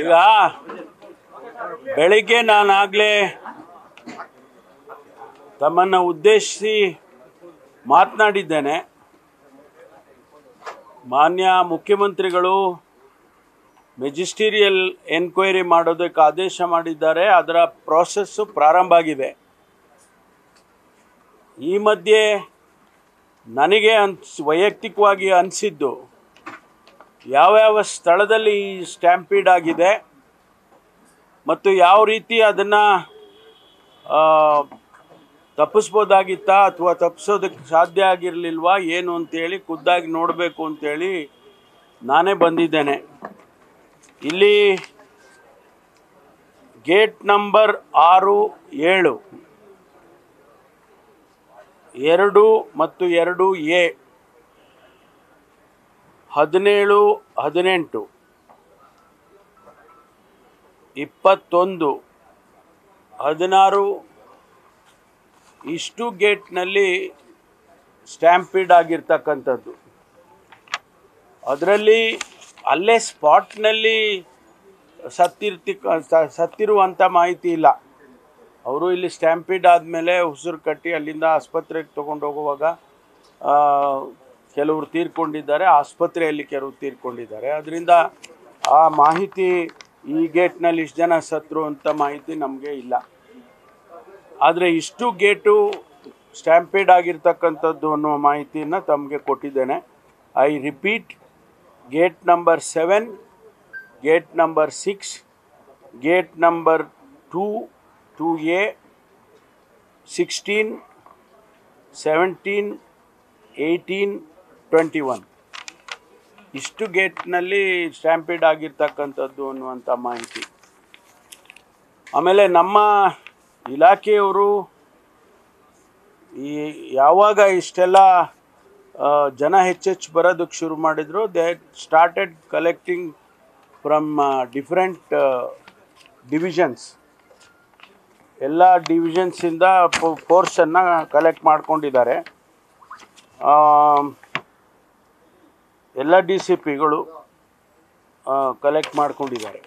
ಈಗ ಬೆಳಿಗ್ಗೆ ನಾನಾಗಲೇ ತಮ್ಮನ್ನು ಉದ್ದೇಶಿಸಿ ಮಾತನಾಡಿದ್ದೇನೆ. ಮಾನ್ಯ ಮುಖ್ಯಮಂತ್ರಿಗಳು ಮೆಜಿಸ್ಟೀರಿಯಲ್ ಎನ್ಕ್ವೈರಿ ಮಾಡೋದಕ್ಕೆ ಆದೇಶ ಮಾಡಿದ್ದಾರೆ. ಅದರ ಪ್ರಾಸೆಸ್ಸು ಪ್ರಾರಂಭ ಆಗಿದೆ. ಈ ಮಧ್ಯೆ ನನಗೆ ವೈಯಕ್ತಿಕವಾಗಿ ಅನಿಸಿದ್ದು, ಯಾವ್ಯಾವ ಸ್ಥಳದಲ್ಲಿ ಈ ಸ್ಟ್ಯಾಂಪೀಡ್ ಆಗಿದೆ ಮತ್ತು ಯಾವ ರೀತಿ ಅದನ್ನು ತಪ್ಪಿಸ್ಬೋದಾಗಿತ್ತಾ ಅಥವಾ ತಪ್ಪಿಸೋದಕ್ಕೆ ಸಾಧ್ಯ ಆಗಿರಲಿಲ್ವಾ ಏನು ಅಂತೇಳಿ ಖುದ್ದಾಗಿ ನೋಡಬೇಕು ಅಂತೇಳಿ ನಾನೇ ಬಂದಿದ್ದೇನೆ. ಇಲ್ಲಿ ಗೇಟ್ ನಂಬರ್ 6, 7, 2 ಮತ್ತು 2A, 17, 18, 21, 16 ಇಷ್ಟು ಗೇಟ್ನಲ್ಲಿ ಸ್ಟ್ಯಾಂಪೀಡ್ ಆಗಿರ್ತಕ್ಕಂಥದ್ದು. ಅದರಲ್ಲಿ ಅಲ್ಲೇ ಸ್ಪಾಟ್ನಲ್ಲಿ ಸತ್ತಿರುವಂಥ ಮಾಹಿತಿ ಇಲ್ಲ. ಅವರು ಇಲ್ಲಿ ಸ್ಟ್ಯಾಂಪೀಡ್ ಆದಮೇಲೆ ಉಸಿರು ಕಟ್ಟಿ ಅಲ್ಲಿಂದ ಆಸ್ಪತ್ರೆಗೆ ತೊಗೊಂಡು ಹೋಗುವಾಗ ಕೆಲವರು ತೀರ್ಕೊಂಡಿದ್ದಾರೆ, ಆಸ್ಪತ್ರೆಯಲ್ಲಿ ಕೆಲವರು ತೀರ್ಕೊಂಡಿದ್ದಾರೆ. ಅದರಿಂದ ಆ ಮಾಹಿತಿ ಈ ಗೇಟ್ನಲ್ಲಿ ಇಷ್ಟು ಜನ ಸತ್ತರು ಅಂತ ಮಾಹಿತಿ ನಮಗೆ ಇಲ್ಲ. ಆದರೆ ಇಷ್ಟು ಗೇಟು ಸ್ಟ್ಯಾಂಪೀಡ್ ಆಗಿರ್ತಕ್ಕಂಥದ್ದು ಅನ್ನೋ ಮಾಹಿತಿಯನ್ನು ತಮಗೆ ಕೊಟ್ಟಿದ್ದೇನೆ. I repeat, gate number 7, gate number 6, gate number 2, 2A, 16, 17, 18, 21 ಇಷ್ಟು ಗೇಟ್ನಲ್ಲಿ ಸ್ಟ್ಯಾಂಪೀಡ್ ಆಗಿರ್ತಕ್ಕಂಥದ್ದು ಅನ್ನುವಂಥ ಮಾಹಿತಿ. ಆಮೇಲೆ ನಮ್ಮ ಇಲಾಖೆಯವರು ಯಾವಾಗ ಇಷ್ಟೆಲ್ಲ ಜನ ಹೆಚ್ಚೆಚ್ಚು ಬರೋದಕ್ಕೆ ಶುರು ಮಾಡಿದ್ರು, they started collecting from different divisions. ಎಲ್ಲ ಡಿವಿಷನ್ಸಿಂದ ಫೋರ್ಸನ್ನು ಕಲೆಕ್ಟ್ ಮಾಡ್ಕೊಂಡಿದ್ದಾರೆ. ಎಲ್ಲ DCPಗಳು ಕಲೆಕ್ಟ್ ಮಾಡ್ಕೊಂಡಿದ್ದಾರೆ.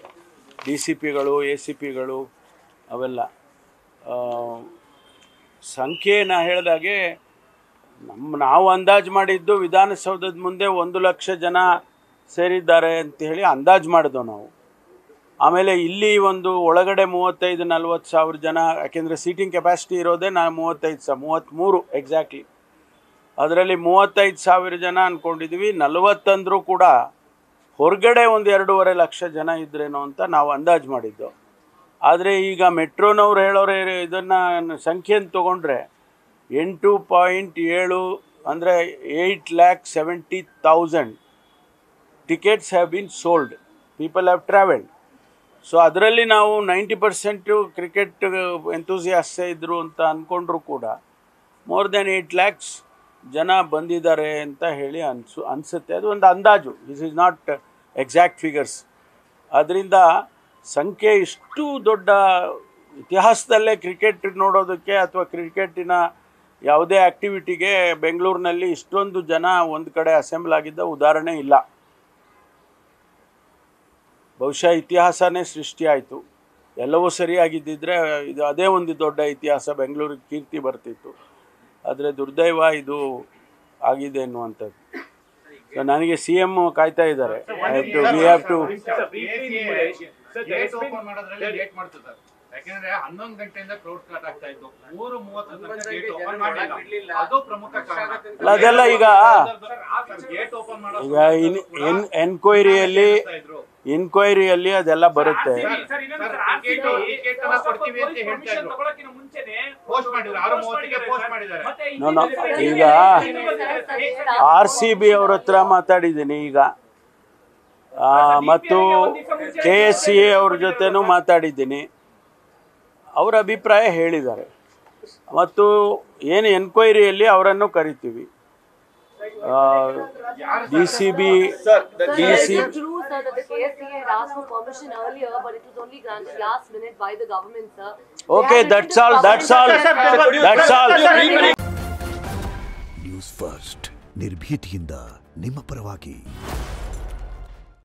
DCPಗಳು, ACPಗಳು ಅವೆಲ್ಲ. ಸಂಖ್ಯೆನ ಹೇಳಿದಾಗೆ ನಾವು ಅಂದಾಜು ಮಾಡಿದ್ದು ವಿಧಾನಸೌಧದ ಮುಂದೆ 1 ಲಕ್ಷ ಜನ ಸೇರಿದ್ದಾರೆ ಅಂಥೇಳಿ ಅಂದಾಜು ಮಾಡಿದೆವು ನಾವು. ಆಮೇಲೆ ಇಲ್ಲಿ ಒಂದು ಒಳಗಡೆ 35-40 ಸಾವಿರ ಜನ, ಯಾಕೆಂದರೆ ಸೀಟಿಂಗ್ ಕೆಪಾಸಿಟಿ ಇರೋದೇ 33 ಎಕ್ಸಾಕ್ಟ್ಲಿ. ಅದರಲ್ಲಿ 35,000 ಜನ ಅಂದ್ಕೊಂಡಿದ್ವಿ. 40 ಅಂದರೂ ಕೂಡ ಹೊರಗಡೆ ಒಂದು 2.5 ಲಕ್ಷ ಜನ ಇದ್ರೇನೋ ಅಂತ ನಾವು ಅಂದಾಜು ಮಾಡಿದ್ದು. ಆದರೆ ಈಗ ಮೆಟ್ರೋನವ್ರು ಹೇಳೋರು ಇದನ್ನು ಸಂಖ್ಯೆಯನ್ನು ತೊಗೊಂಡ್ರೆ 8.7 ಅಂದರೆ 8,70,000 tickets have been sold. People have travelled. So ಅದರಲ್ಲಿ ನಾವು 90% ಕ್ರಿಕೆಟ್ ಎಂಥೂಸಿಯಾಸ್ಟೇ ಇದ್ದರು ಅಂತ ಅಂದ್ಕೊಂಡ್ರೂ ಕೂಡ ಮೋರ್ ದೆನ್ 8 lakhs ಜನ ಬಂದಿದ್ದಾರೆ ಅಂತ ಹೇಳಿ ಅನಿಸುತ್ತೆ. ಅದು ಒಂದು ಅಂದಾಜು. This is not exact figures. ಅದರಿಂದ ಸಂಖ್ಯೆ ಇಷ್ಟು ದೊಡ್ಡ ಇತಿಹಾಸದಲ್ಲೇ ಕ್ರಿಕೆಟ್ ನೋಡೋದಕ್ಕೆ ಅಥವಾ ಕ್ರಿಕೆಟಿನ ಯಾವುದೇ ಆ್ಯಕ್ಟಿವಿಟಿಗೆ ಬೆಂಗಳೂರಿನಲ್ಲಿ ಇಷ್ಟೊಂದು ಜನ ಒಂದು ಕಡೆ ಅಸೆಂಬಲ್ ಆಗಿದ್ದ ಉದಾಹರಣೆ ಇಲ್ಲ. ಬಹುಶಃ ಇತಿಹಾಸನೇ ಸೃಷ್ಟಿಯಾಯಿತು. ಎಲ್ಲವೂ ಸರಿಯಾಗಿದ್ದಿದ್ರೆ ಇದು ಅದೇ ಒಂದು ದೊಡ್ಡ ಇತಿಹಾಸ, ಬೆಂಗಳೂರಿಗೆ ಕೀರ್ತಿ ಬರ್ತಿತ್ತು. ಆದರೆ ದುರ್ದೈವ ಇದು ಆಗಿದೆ ಅನ್ನುವಂಥದ್ದು. ನನಗೆ CM ಕಾಯ್ತಾ ಇದ್ದಾರೆ. ಯಾಕಂದ್ರೆ 11 ಗಂಟೆಯಿಂದ ಕ್ರೌಡ್ ಸ್ಟಾರ್ಟ್ ಆಗ್ತಾ ಇತ್ತು. 3:30 ಗೇಟ್ ಓಪನ್ ಮಾಡಲಿಲ್ಲ. ಅದು ಪ್ರಮುಖ ಕಾರಣ. ಅದೆಲ್ಲ ಈಗ ಗೇಟ್ ಓಪನ್ ಮಾಡೋದು ಎನ್ಕ್ವೈರಿಯಲ್ಲಿ ಅದೆಲ್ಲ ಬರುತ್ತೆ. ಈಗ RCB ಅವ್ರ ಹತ್ರ ಮಾತಾಡಿದ್ದೀನಿ ಈಗ, ಮತ್ತು KSCA ಅವ್ರ ಜೊತೆನೂ ಮಾತಾಡಿದ್ದೀನಿ. ಅವರ ಅಭಿಪ್ರಾಯ ಹೇಳಿದ್ದಾರೆ. ಮತ್ತು ಏನು ಎನ್ಕ್ವೈರಿಯಲ್ಲಿ ಅವರನ್ನು ಕರಿತೀವಿ. DCB Okay, that's all. News first ನಿರ್ಭೀತಿಯಿಂದ ನಿಮ್ಮ ಪರವಾಗಿ.